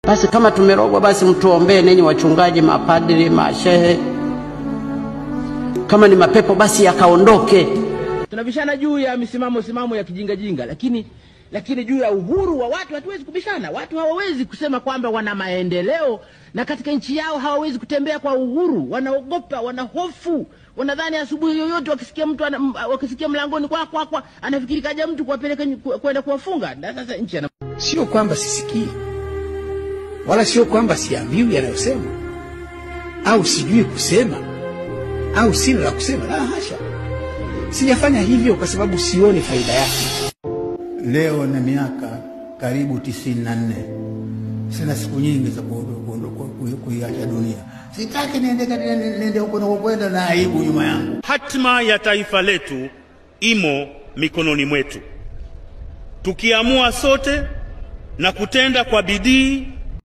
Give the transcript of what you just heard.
Basi kama tumerogwa, basi mtuombee nenyi wachungaji, mapadri, mashehe. Kama ni mapepo basi yakaondoke. Tunabishana juu ya misimamo ya kijinga, lakini juu ya uhuru wa watu hatuwezi kubishana. Watu hawawezi kusema kwamba wana maendeleo na katika nchi yao hawawezi kutembea kwa uhuru. Wanaogopa, wanahofu, wanadhani asubuhi yoyote wakisikia mlangoni kwa anafikiri kaja mtu kuwapeleka kwenda kuwafunga. Na sasa nchi sio kwamba sisikii, wala sio kwamba siambiwi yanayosema au sijui kusema au sina la kusema. La hasha, sijafanya hivyo kwa sababu sioni faida yake. Leo na miaka karibu 94, sina siku nyingi za kuiacha dunia. Sitaki niende huko na kwenda na aibu nyuma yangu. Hatima ya taifa letu imo mikononi mwetu. Tukiamua sote na kutenda kwa bidii